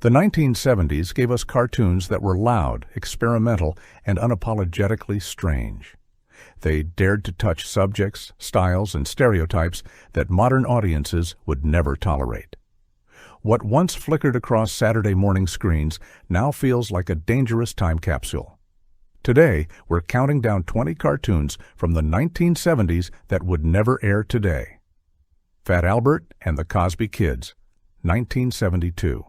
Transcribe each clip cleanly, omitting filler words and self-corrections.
The 1970s gave us cartoons that were loud, experimental, and unapologetically strange. They dared to touch subjects, styles, and stereotypes that modern audiences would never tolerate. What once flickered across Saturday morning screens now feels like a dangerous time capsule. Today, we're counting down 20 cartoons from the 1970s that would never air today. Fat Albert and the Cosby Kids, 1972.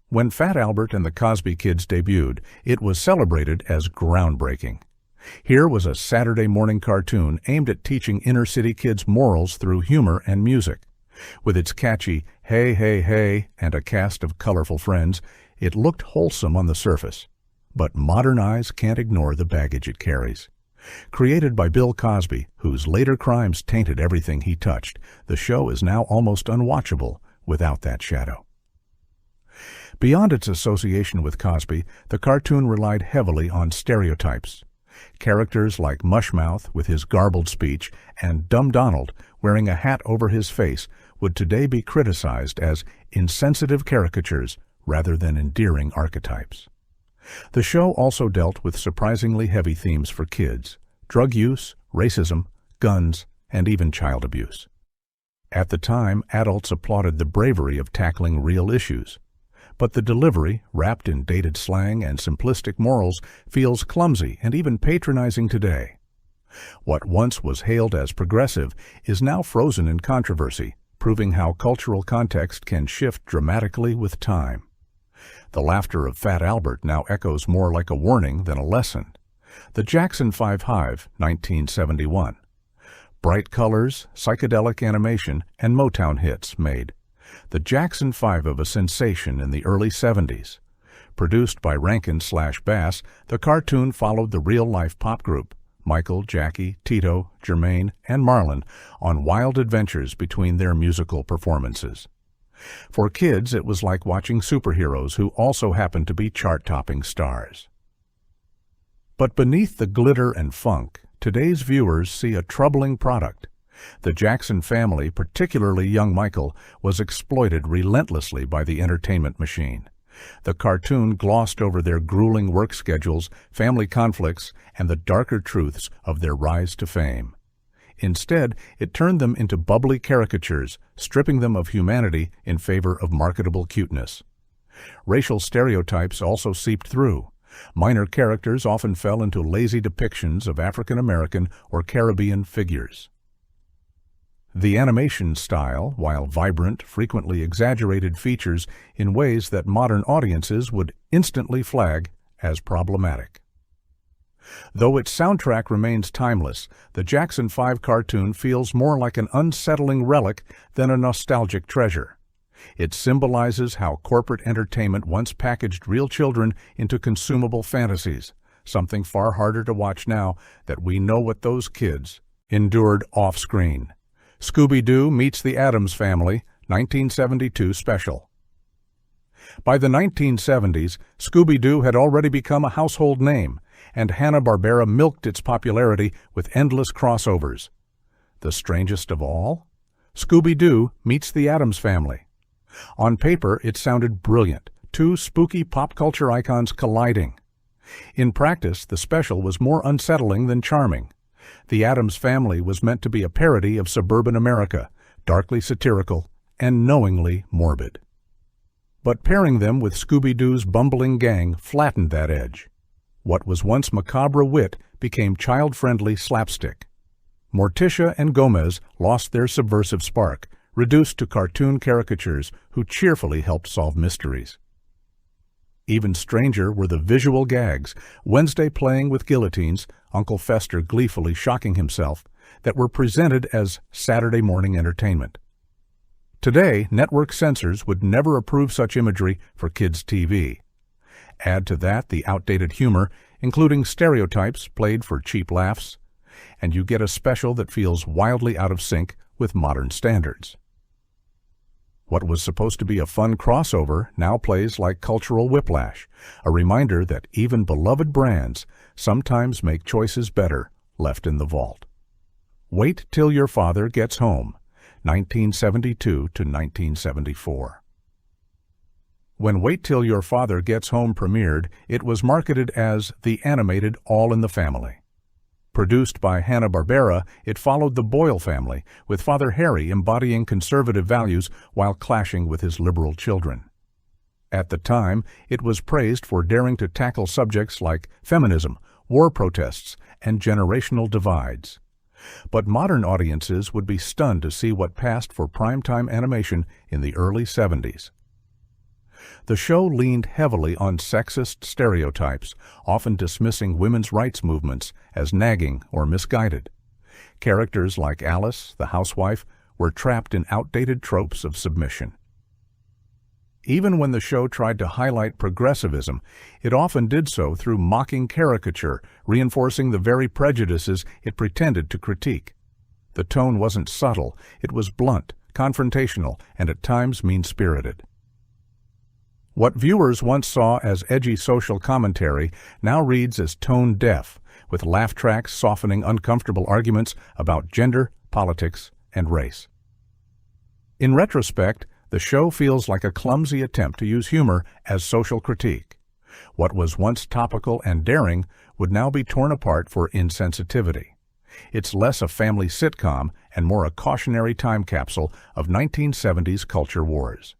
When Fat Albert and the Cosby Kids debuted, it was celebrated as groundbreaking. Here was a Saturday morning cartoon aimed at teaching inner-city kids morals through humor and music. With its catchy "Hey, hey, hey" and a cast of colorful friends, it looked wholesome on the surface. But modern eyes can't ignore the baggage it carries. Created by Bill Cosby, whose later crimes tainted everything he touched, the show is now almost unwatchable without that shadow. Beyond its association with Cosby, the cartoon relied heavily on stereotypes. Characters like Mushmouth, with his garbled speech, and Dumb Donald, wearing a hat over his face, would today be criticized as insensitive caricatures rather than endearing archetypes. The show also dealt with surprisingly heavy themes for kids: drug use, racism, guns, and even child abuse. At the time, adults applauded the bravery of tackling real issues. But the delivery, wrapped in dated slang and simplistic morals, feels clumsy and even patronizing today. What once was hailed as progressive is now frozen in controversy, proving how cultural context can shift dramatically with time. The laughter of Fat Albert now echoes more like a warning than a lesson. The Jackson 5 Hive, 1971. Bright colors, psychedelic animation, and Motown hits made the Jackson 5 of a sensation in the early 70s. Produced by Rankin/Bass, the cartoon followed the real-life pop group, Michael, Jackie, Tito, Jermaine, and Marlon, on wild adventures between their musical performances. For kids, it was like watching superheroes who also happened to be chart-topping stars. But beneath the glitter and funk, today's viewers see a troubling product. The Jackson family, particularly young Michael, was exploited relentlessly by the entertainment machine. The cartoon glossed over their grueling work schedules, family conflicts, and the darker truths of their rise to fame. Instead, it turned them into bubbly caricatures, stripping them of humanity in favor of marketable cuteness. Racial stereotypes also seeped through. Minor characters often fell into lazy depictions of African American or Caribbean figures. The animation style, while vibrant, frequently exaggerated features in ways that modern audiences would instantly flag as problematic. Though its soundtrack remains timeless, the Jackson 5 cartoon feels more like an unsettling relic than a nostalgic treasure. It symbolizes how corporate entertainment once packaged real children into consumable fantasies, something far harder to watch now that we know what those kids endured off-screen. Scooby-Doo meets the Addams Family, 1972 special. By the 1970s, Scooby-Doo had already become a household name, and Hanna-Barbera milked its popularity with endless crossovers. The strangest of all? Scooby-Doo meets the Addams Family. On paper, it sounded brilliant, two spooky pop culture icons colliding. In practice, the special was more unsettling than charming. The Addams Family was meant to be a parody of suburban America, darkly satirical and knowingly morbid. But pairing them with Scooby-Doo's bumbling gang flattened that edge. What was once macabre wit became child-friendly slapstick. Morticia and Gomez lost their subversive spark, reduced to cartoon caricatures who cheerfully helped solve mysteries. Even stranger were the visual gags, Wednesday playing with guillotines, Uncle Fester gleefully shocking himself, that were presented as Saturday morning entertainment. Today, network censors would never approve such imagery for kids' TV. Add to that the outdated humor, including stereotypes played for cheap laughs, and you get a special that feels wildly out of sync with modern standards. What was supposed to be a fun crossover now plays like cultural whiplash, a reminder that even beloved brands sometimes make choices better left in the vault. Wait Till Your Father Gets Home, 1972 to 1974. When Wait Till Your Father Gets Home premiered, it was marketed as the animated All in the Family. Produced by Hanna-Barbera, it followed the Boyle family, with Father Harry embodying conservative values while clashing with his liberal children. At the time, it was praised for daring to tackle subjects like feminism, war protests, and generational divides. But modern audiences would be stunned to see what passed for primetime animation in the early 70s. The show leaned heavily on sexist stereotypes, often dismissing women's rights movements as nagging or misguided. Characters like Alice, the housewife, were trapped in outdated tropes of submission. Even when the show tried to highlight progressivism, it often did so through mocking caricature, reinforcing the very prejudices it pretended to critique. The tone wasn't subtle, it was blunt, confrontational, and at times mean-spirited. What viewers once saw as edgy social commentary now reads as tone-deaf, with laugh tracks softening uncomfortable arguments about gender, politics, and race. In retrospect, the show feels like a clumsy attempt to use humor as social critique. What was once topical and daring would now be torn apart for insensitivity. It's less a family sitcom and more a cautionary time capsule of 1970s culture wars.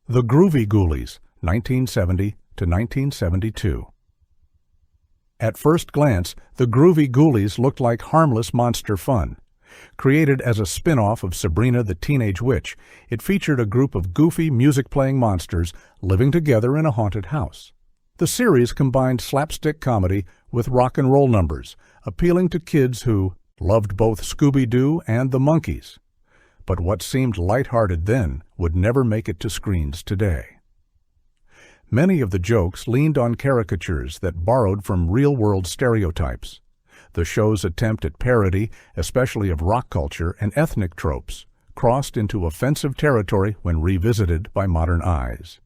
The Groovy Ghoulies, 1970 to 1972. At first glance, the Groovy Ghoulies looked like harmless monster fun. Created as a spin-off of Sabrina the Teenage Witch, it featured a group of goofy, music-playing monsters living together in a haunted house. The series combined slapstick comedy with rock and roll numbers, appealing to kids who loved both Scooby-Doo and the Monkees. But what seemed lighthearted then would never make it to screens today. Many of the jokes leaned on caricatures that borrowed from real-world stereotypes. The show's attempt at parody, especially of rock culture and ethnic tropes, crossed into offensive territory when revisited by modern eyes.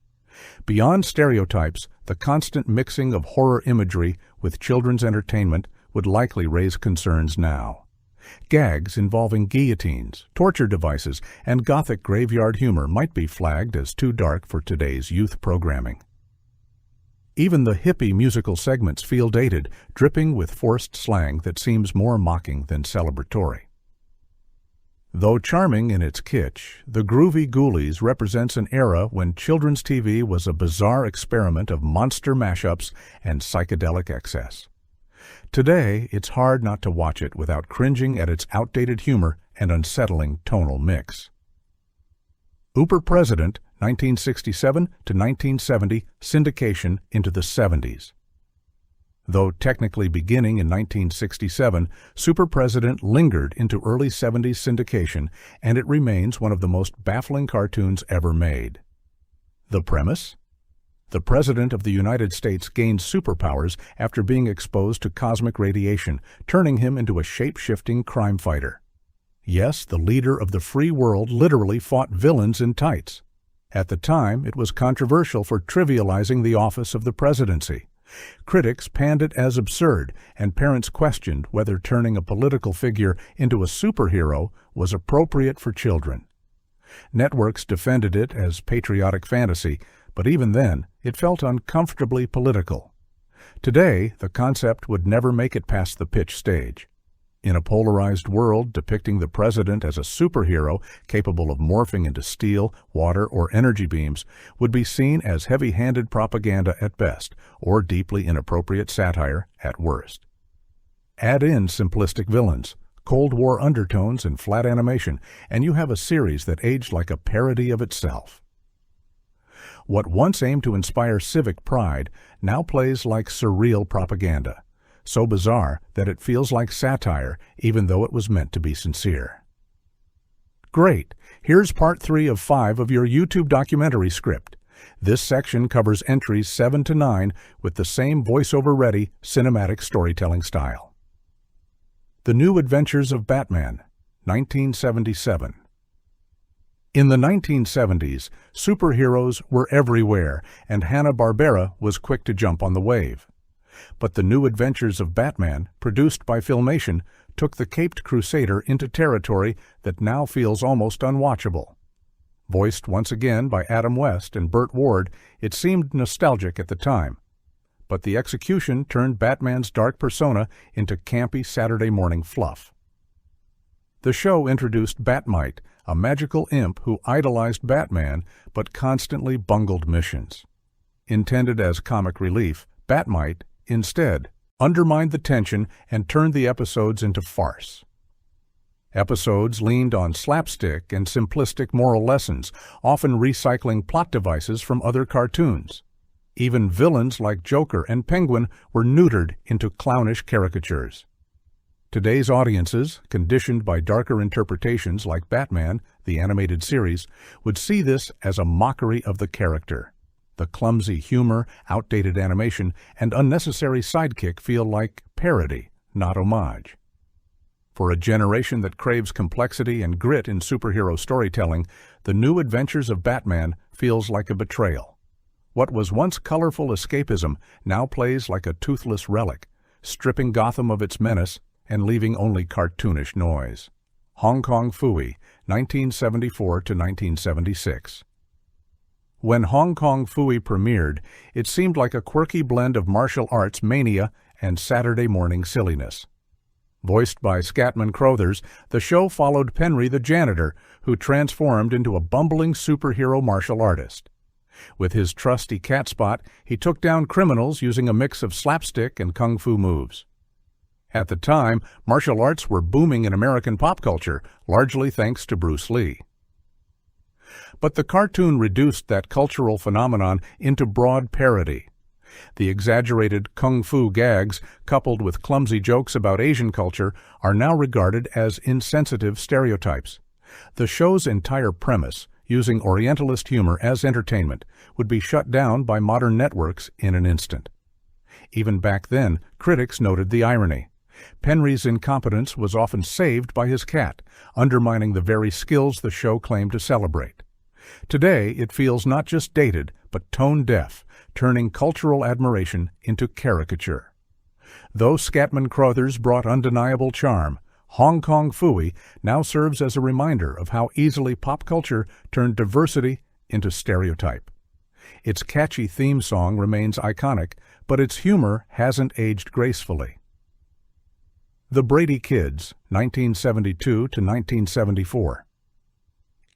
Beyond stereotypes, the constant mixing of horror imagery with children's entertainment would likely raise concerns now. Gags involving guillotines, torture devices, and gothic graveyard humor might be flagged as too dark for today's youth programming. Even the hippie musical segments feel dated, dripping with forced slang that seems more mocking than celebratory. Though charming in its kitsch, the Groovy Ghoulies represents an era when children's TV was a bizarre experiment of monster mashups and psychedelic excess. Today, it's hard not to watch it without cringing at its outdated humor and unsettling tonal mix. Uber President, 1967 to 1970, syndication into the 70s. Though technically beginning in 1967, Super President lingered into early 70s syndication, and it remains one of the most baffling cartoons ever made. The premise? The President of the United States gained superpowers after being exposed to cosmic radiation, turning him into a shape-shifting crime fighter. Yes, the leader of the free world literally fought villains in tights. At the time, it was controversial for trivializing the office of the presidency. Critics panned it as absurd, and parents questioned whether turning a political figure into a superhero was appropriate for children. Networks defended it as patriotic fantasy, but even then, it felt uncomfortably political. Today, the concept would never make it past the pitch stage. In a polarized world depicting the president as a superhero capable of morphing into steel, water, or energy beams would be seen as heavy-handed propaganda at best, or deeply inappropriate satire at worst. Add in simplistic villains, Cold War undertones, and flat animation, and you have a series that aged like a parody of itself. What once aimed to inspire civic pride now plays like surreal propaganda, so bizarre that it feels like satire even though it was meant to be sincere. Great! Here's part 3 of 5 of your YouTube documentary script. This section covers entries 7 to 9 with the same voiceover-ready cinematic storytelling style. The New Adventures of Batman, 1977. In the 1970s, superheroes were everywhere, and Hanna-Barbera was quick to jump on the wave. But The New Adventures of Batman, produced by Filmation, took the Caped Crusader into territory that now feels almost unwatchable. Voiced once again by Adam West and Burt Ward, it seemed nostalgic at the time. But the execution turned Batman's dark persona into campy Saturday morning fluff. The show introduced Batmite, a magical imp who idolized Batman but constantly bungled missions. Intended as comic relief, Batmite, instead, undermined the tension and turned the episodes into farce. Episodes leaned on slapstick and simplistic moral lessons, often recycling plot devices from other cartoons. Even villains like Joker and Penguin were neutered into clownish caricatures. Today's audiences, conditioned by darker interpretations like Batman, the animated series, would see this as a mockery of the character. The clumsy humor, outdated animation, and unnecessary sidekick feel like parody, not homage. For a generation that craves complexity and grit in superhero storytelling, the new adventures of Batman feels like a betrayal. What was once colorful escapism now plays like a toothless relic, stripping Gotham of its menace and leaving only cartoonish noise. Hong Kong Phooey, 1974 to 1976. When Hong Kong Phooey premiered, it seemed like a quirky blend of martial arts mania and Saturday morning silliness. Voiced by Scatman Crothers, the show followed Penry the janitor, who transformed into a bumbling superhero martial artist. With his trusty cat spot, he took down criminals using a mix of slapstick and kung fu moves. At the time, martial arts were booming in American pop culture, largely thanks to Bruce Lee. But the cartoon reduced that cultural phenomenon into broad parody. The exaggerated kung fu gags, coupled with clumsy jokes about Asian culture, are now regarded as insensitive stereotypes. The show's entire premise, using Orientalist humor as entertainment, would be shut down by modern networks in an instant. Even back then, critics noted the irony. Penry's incompetence was often saved by his cat, undermining the very skills the show claimed to celebrate. Today, it feels not just dated, but tone-deaf, turning cultural admiration into caricature. Though Scatman Crothers brought undeniable charm, Hong Kong Phooey now serves as a reminder of how easily pop culture turned diversity into stereotype. Its catchy theme song remains iconic, but its humor hasn't aged gracefully. The Brady Kids, 1972 to 1974.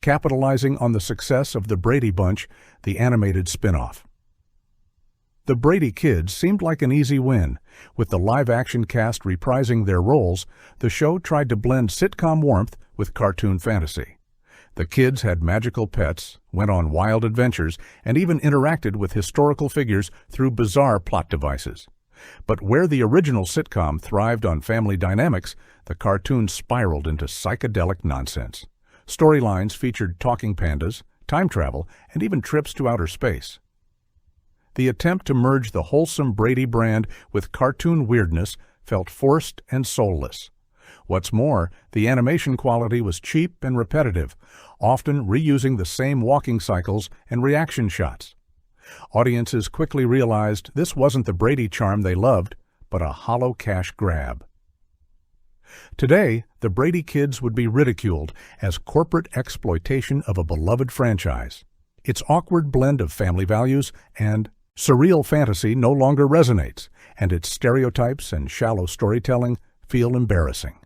Capitalizing on the success of the Brady Bunch, the animated spin-off. The Brady Kids seemed like an easy win. With the live-action cast reprising their roles, the show tried to blend sitcom warmth with cartoon fantasy. The kids had magical pets, went on wild adventures, and even interacted with historical figures through bizarre plot devices. But where the original sitcom thrived on family dynamics, the cartoon spiraled into psychedelic nonsense. Storylines featured talking pandas, time travel, and even trips to outer space. The attempt to merge the wholesome Brady brand with cartoon weirdness felt forced and soulless. What's more, the animation quality was cheap and repetitive, often reusing the same walking cycles and reaction shots. Audiences quickly realized this wasn't the Brady charm they loved, but a hollow cash grab. Today, the Brady Kids would be ridiculed as corporate exploitation of a beloved franchise. Its awkward blend of family values and surreal fantasy no longer resonates, and its stereotypes and shallow storytelling feel embarrassing.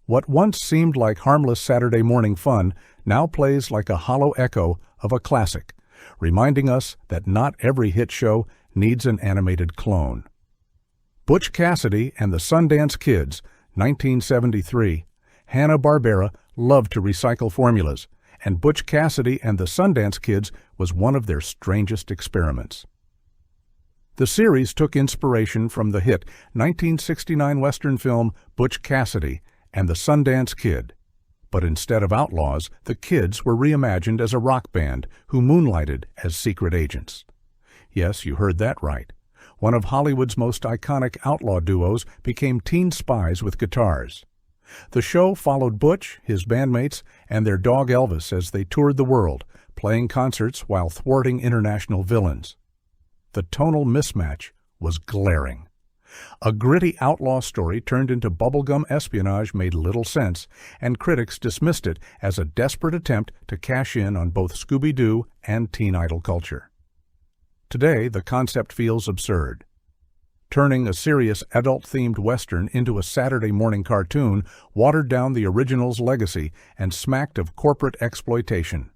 What once seemed like harmless Saturday morning fun now plays like a hollow echo of a classic, reminding us that not every hit show needs an animated clone. Butch Cassidy and the Sundance Kids, 1973. Hanna-Barbera loved to recycle formulas, and Butch Cassidy and the Sundance Kids was one of their strangest experiments. The series took inspiration from the hit 1969 Western film Butch Cassidy and the Sundance Kid. But instead of outlaws, the kids were reimagined as a rock band who moonlighted as secret agents. Yes, you heard that right. One of Hollywood's most iconic outlaw duos became teen spies with guitars. The show followed Butch, his bandmates, and their dog Elvis as they toured the world, playing concerts while thwarting international villains. The tonal mismatch was glaring. A gritty outlaw story turned into bubblegum espionage made little sense, and critics dismissed it as a desperate attempt to cash in on both Scooby-Doo and teen idol culture. Today, the concept feels absurd. Turning a serious adult-themed Western into a Saturday morning cartoon watered down the original's legacy and smacked of corporate exploitation.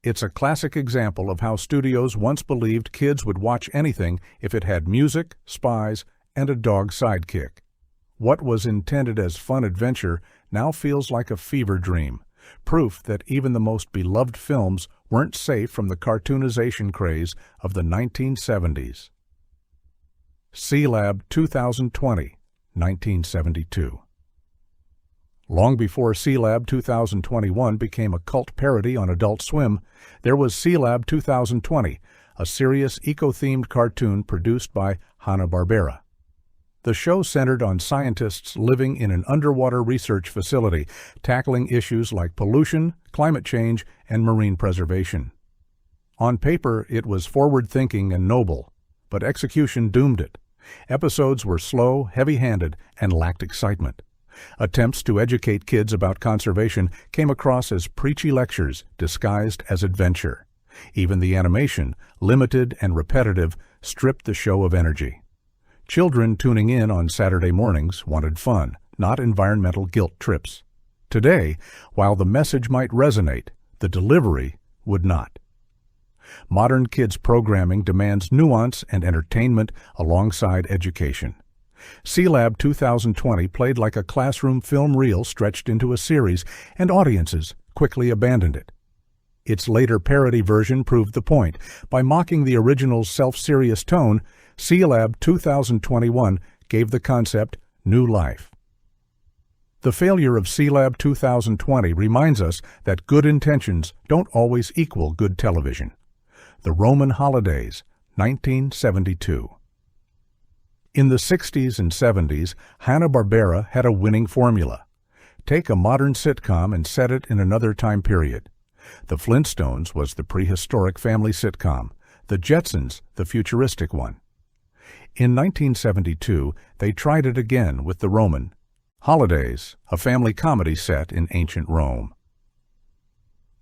It's a classic example of how studios once believed kids would watch anything if it had music, spies, and a dog sidekick. What was intended as fun adventure now feels like a fever dream, proof that even the most beloved films weren't safe from the cartoonization craze of the 1970s. Sealab 2020, 1972. Long before Sealab 2021 became a cult parody on Adult Swim, there was Sealab 2020, a serious eco-themed cartoon produced by Hanna-Barbera. The show centered on scientists living in an underwater research facility, tackling issues like pollution, climate change, and marine preservation. On paper, it was forward-thinking and noble, but execution doomed it. Episodes were slow, heavy-handed, and lacked excitement. Attempts to educate kids about conservation came across as preachy lectures disguised as adventure. Even the animation, limited and repetitive, stripped the show of energy. Children tuning in on Saturday mornings wanted fun, not environmental guilt trips. Today, while the message might resonate, the delivery would not. Modern kids' programming demands nuance and entertainment alongside education. Sealab 2020 played like a classroom film reel stretched into a series, and audiences quickly abandoned it. Its later parody version proved the point. By mocking the original's self-serious tone, Sealab 2021 gave the concept new life. The failure of Sealab 2020 reminds us that good intentions don't always equal good television. The Roman Holidays, 1972. In the 60s and 70s, Hanna-Barbera had a winning formula. Take a modern sitcom and set it in another time period. The Flintstones was the prehistoric family sitcom, the Jetsons the futuristic one. In 1972, they tried it again with the Roman Holidays, a family comedy set in ancient Rome.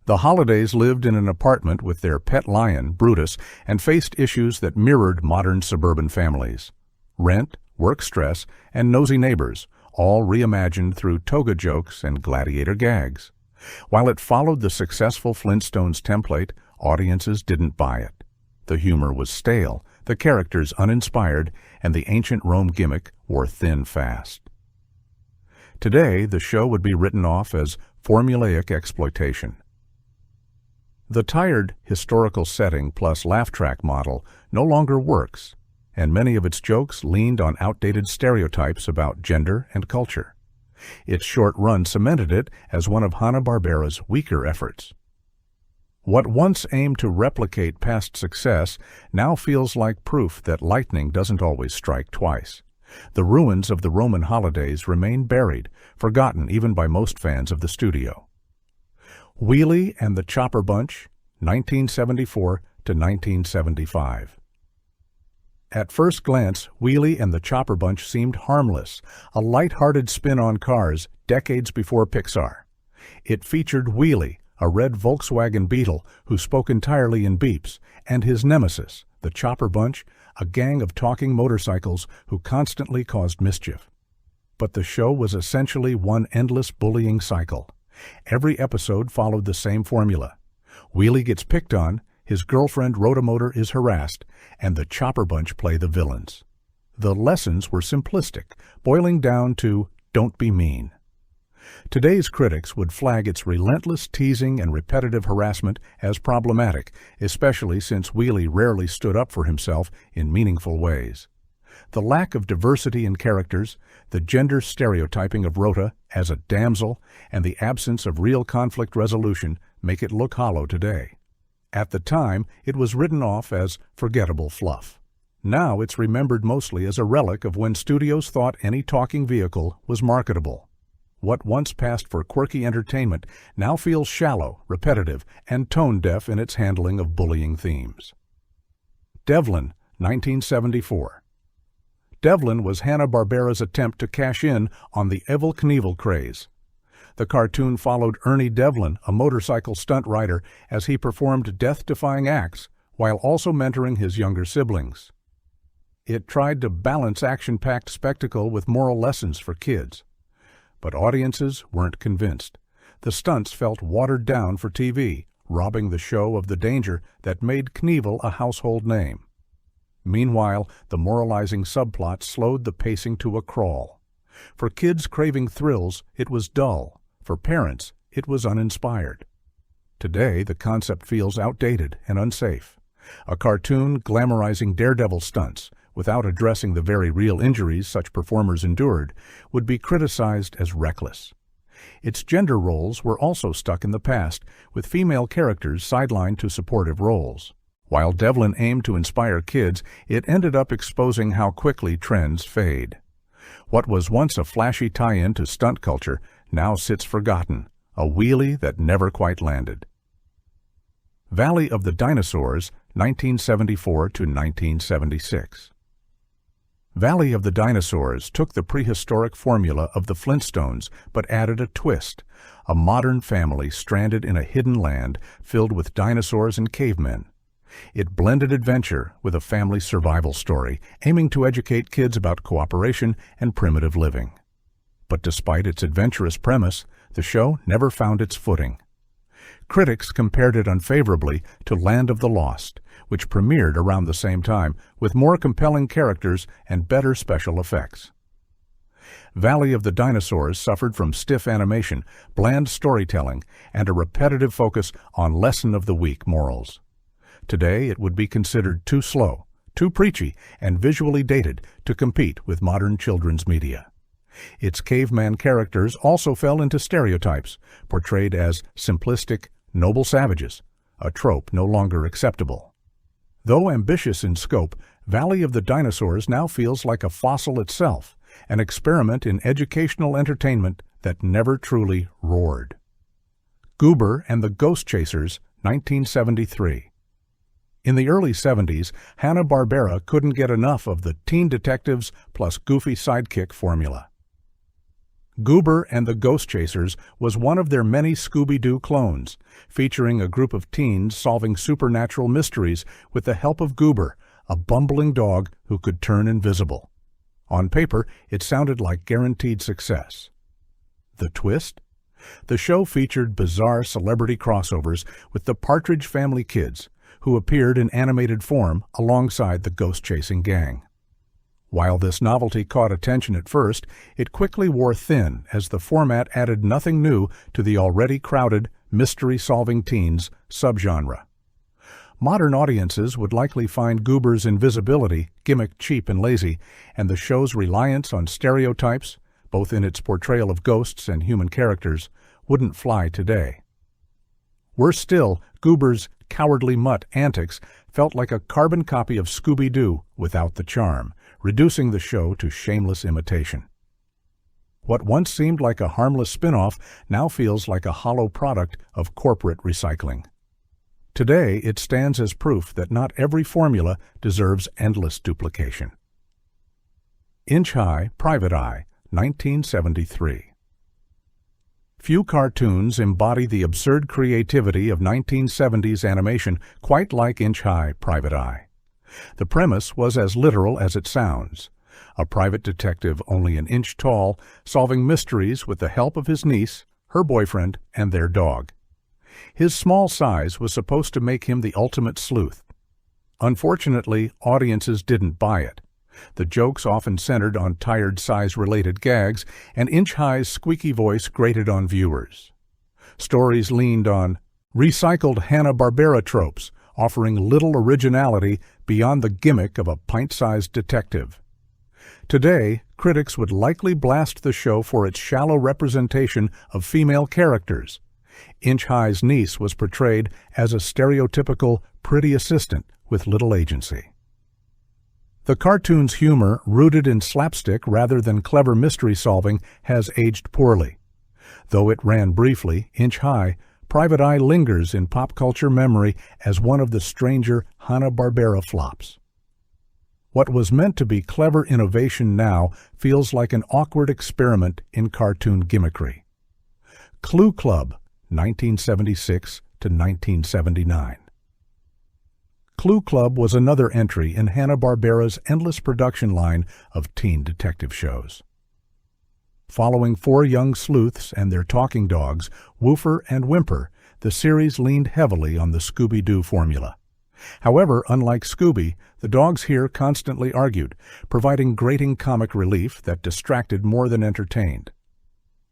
The Holidays lived in an apartment with their pet lion, Brutus, and faced issues that mirrored modern suburban families. Rent, work stress, and nosy neighbors, all reimagined through toga jokes and gladiator gags. While it followed the successful Flintstones template, audiences didn't buy it. The humor was stale, the characters uninspired, and the ancient Rome gimmick wore thin fast. Today, the show would be written off as formulaic exploitation. The tired historical setting plus laugh track model no longer works, and many of its jokes leaned on outdated stereotypes about gender and culture. Its short run cemented it as one of Hanna-Barbera's weaker efforts. What once aimed to replicate past success now feels like proof that lightning doesn't always strike twice. The ruins of the Roman Holidays remain buried, forgotten even by most fans of the studio. Wheelie and the Chopper Bunch, 1974 to 1975. At first glance, Wheelie and the Chopper Bunch seemed harmless, a light-hearted spin on cars decades before Pixar. It featured Wheelie, a red Volkswagen Beetle who spoke entirely in beeps, and his nemesis, the Chopper Bunch, a gang of talking motorcycles who constantly caused mischief. But the show was essentially one endless bullying cycle. Every episode followed the same formula. Wheelie gets picked on, his girlfriend Rotomotor is harassed, and the Chopper Bunch play the villains. The lessons were simplistic, boiling down to don't be mean. Today's critics would flag its relentless teasing and repetitive harassment as problematic, especially since Wheelie rarely stood up for himself in meaningful ways. The lack of diversity in characters, the gender stereotyping of Rota as a damsel, and the absence of real conflict resolution make it look hollow today. At the time, it was written off as forgettable fluff. Now it's remembered mostly as a relic of when studios thought any talking vehicle was marketable. What once passed for quirky entertainment now feels shallow, repetitive, and tone-deaf in its handling of bullying themes. Devlin, 1974. Devlin was Hanna-Barbera's attempt to cash in on the Evel Knievel craze. The cartoon followed Ernie Devlin, a motorcycle stunt rider, as he performed death-defying acts while also mentoring his younger siblings. It tried to balance action-packed spectacle with moral lessons for kids. But audiences weren't convinced. The stunts felt watered down for TV, robbing the show of the danger that made Knievel a household name. Meanwhile, the moralizing subplot slowed the pacing to a crawl. For kids craving thrills, it was dull. For parents, it was uninspired. Today, the concept feels outdated and unsafe. A cartoon glamorizing daredevil stunts, without addressing the very real injuries such performers endured, would be criticized as reckless. Its gender roles were also stuck in the past, with female characters sidelined to supportive roles. While Devlin aimed to inspire kids, it ended up exposing how quickly trends fade. What was once a flashy tie-in to stunt culture now sits forgotten, a wheelie that never quite landed. Valley of the Dinosaurs, 1974 to 1976. Valley of the Dinosaurs took the prehistoric formula of the Flintstones but added a twist, a modern family stranded in a hidden land filled with dinosaurs and cavemen. It blended adventure with a family survival story, aiming to educate kids about cooperation and primitive living. But despite its adventurous premise, the show never found its footing. Critics compared it unfavorably to Land of the Lost, which premiered around the same time with more compelling characters and better special effects. Valley of the Dinosaurs suffered from stiff animation, bland storytelling, and a repetitive focus on lesson of the week morals. Today, it would be considered too slow, too preachy, and visually dated to compete with modern children's media. Its caveman characters also fell into stereotypes, portrayed as simplistic, noble savages, a trope no longer acceptable. Though ambitious in scope, Valley of the Dinosaurs now feels like a fossil itself, an experiment in educational entertainment that never truly roared. Goober and the Ghostchasers, 1973. In the early 70s, Hanna-Barbera couldn't get enough of the teen detectives plus goofy sidekick formula. Goober and the Ghostchasers was one of their many Scooby-Doo clones, featuring a group of teens solving supernatural mysteries with the help of Goober, a bumbling dog who could turn invisible. On paper, it sounded like guaranteed success. The twist? The show featured bizarre celebrity crossovers with the Partridge Family kids, who appeared in animated form alongside the ghost-chasing gang. While this novelty caught attention at first, it quickly wore thin as the format added nothing new to the already crowded mystery-solving teens subgenre. Modern audiences would likely find Goober's invisibility gimmick cheap and lazy, and the show's reliance on stereotypes, both in its portrayal of ghosts and human characters, wouldn't fly today. Worse still, Goober's cowardly mutt antics felt like a carbon copy of Scooby-Doo without the charm, reducing the show to shameless imitation. What once seemed like a harmless spin-off now feels like a hollow product of corporate recycling. Today, it stands as proof that not every formula deserves endless duplication. Inch High, Private Eye, 1973. Few cartoons embody the absurd creativity of 1970s animation quite like Inch High, Private Eye. The premise was as literal as it sounds. A private detective only an inch tall, solving mysteries with the help of his niece, her boyfriend, and their dog. His small size was supposed to make him the ultimate sleuth. Unfortunately, audiences didn't buy it. The jokes often centered on tired size-related gags, and Inch High's squeaky voice grated on viewers. Stories leaned on recycled Hanna-Barbera tropes, offering little originality beyond the gimmick of a pint-sized detective. Today, critics would likely blast the show for its shallow representation of female characters. Inch High's niece was portrayed as a stereotypical pretty assistant with little agency. The cartoon's humor, rooted in slapstick rather than clever mystery solving, has aged poorly. Though it ran briefly, Inch High, Private Eye lingers in pop culture memory as one of the stranger Hanna-Barbera flops. What was meant to be clever innovation now feels like an awkward experiment in cartoon gimmickry. Clue Club, 1976 to 1979. Clue Club was another entry in Hanna-Barbera's endless production line of teen detective shows. Following four young sleuths and their talking dogs, Woofer and Whimper, the series leaned heavily on the Scooby-Doo formula. However, unlike Scooby, the dogs here constantly argued, providing grating comic relief that distracted more than entertained.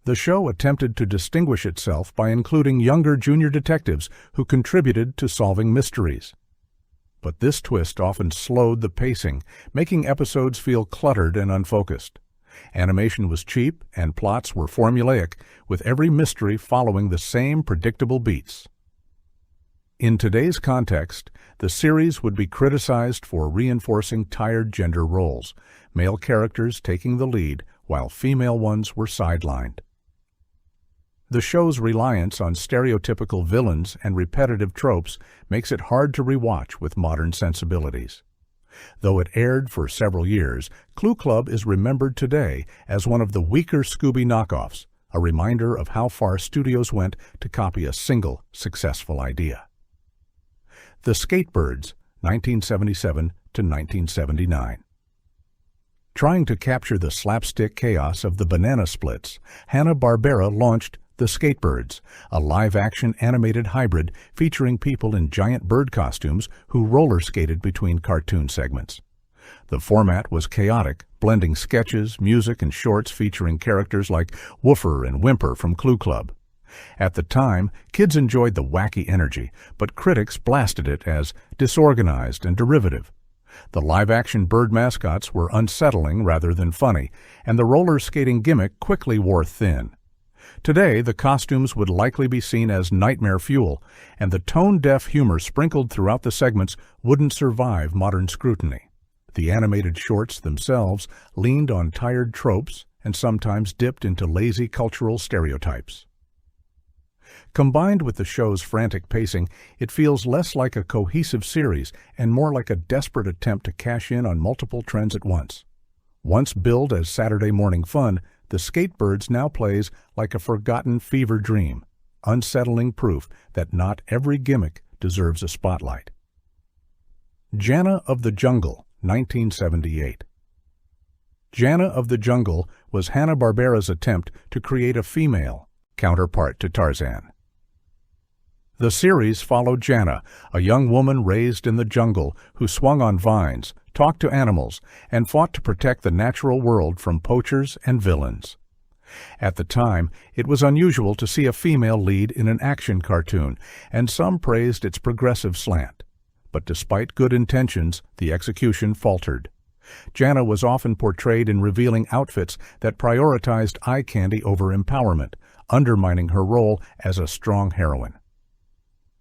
The show attempted to distinguish itself by including younger junior detectives who contributed to solving mysteries. But this twist often slowed the pacing, making episodes feel cluttered and unfocused. Animation was cheap and plots were formulaic, with every mystery following the same predictable beats. In today's context, the series would be criticized for reinforcing tired gender roles, male characters taking the lead while female ones were sidelined. The show's reliance on stereotypical villains and repetitive tropes makes it hard to rewatch with modern sensibilities. Though it aired for several years, Clue Club is remembered today as one of the weaker Scooby knockoffs, a reminder of how far studios went to copy a single successful idea. The Skatebirds, 1977 to 1979. Trying to capture the slapstick chaos of the banana splits, Hanna-Barbera launched The Skatebirds, a live-action animated hybrid featuring people in giant bird costumes who roller skated between cartoon segments. The format was chaotic, blending sketches, music, and shorts featuring characters like Woofer and Whimper from Clue Club. At the time, kids enjoyed the wacky energy, but critics blasted it as disorganized and derivative. The live-action bird mascots were unsettling rather than funny, and the roller skating gimmick quickly wore thin. Today, the costumes would likely be seen as nightmare fuel, and the tone-deaf humor sprinkled throughout the segments wouldn't survive modern scrutiny. The animated shorts themselves leaned on tired tropes and sometimes dipped into lazy cultural stereotypes. Combined with the show's frantic pacing, it feels less like a cohesive series and more like a desperate attempt to cash in on multiple trends at once. Once billed as Saturday morning fun, The Skatebirds now plays like a forgotten fever dream, unsettling proof that not every gimmick deserves a spotlight. Jana of the Jungle, 1978. Jana of the Jungle was Hanna-Barbera's attempt to create a female counterpart to Tarzan. The series followed Jana, a young woman raised in the jungle who swung on vines, talked to animals, and fought to protect the natural world from poachers and villains. At the time, it was unusual to see a female lead in an action cartoon, and some praised its progressive slant. But despite good intentions, the execution faltered. Jana was often portrayed in revealing outfits that prioritized eye candy over empowerment, undermining her role as a strong heroine.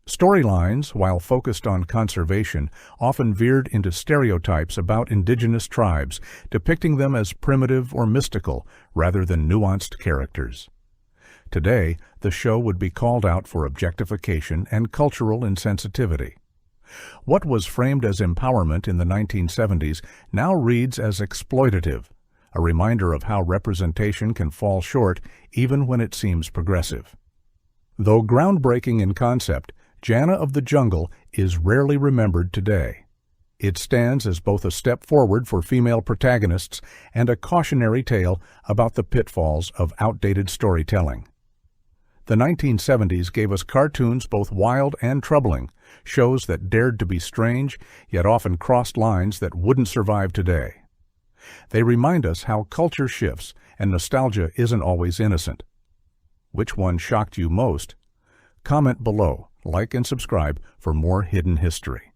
Storylines, while focused on conservation, often veered into stereotypes about indigenous tribes, depicting them as primitive or mystical rather than nuanced characters. Today, the show would be called out for objectification and cultural insensitivity. What was framed as empowerment in the 1970s now reads as exploitative, a reminder of how representation can fall short even when it seems progressive. Though groundbreaking in concept, Jana of the Jungle is rarely remembered today. It stands as both a step forward for female protagonists and a cautionary tale about the pitfalls of outdated storytelling. The 1970s gave us cartoons both wild and troubling, shows that dared to be strange, yet often crossed lines that wouldn't survive today. They remind us how culture shifts and nostalgia isn't always innocent. Which one shocked you most? Comment below, like and subscribe for more hidden history.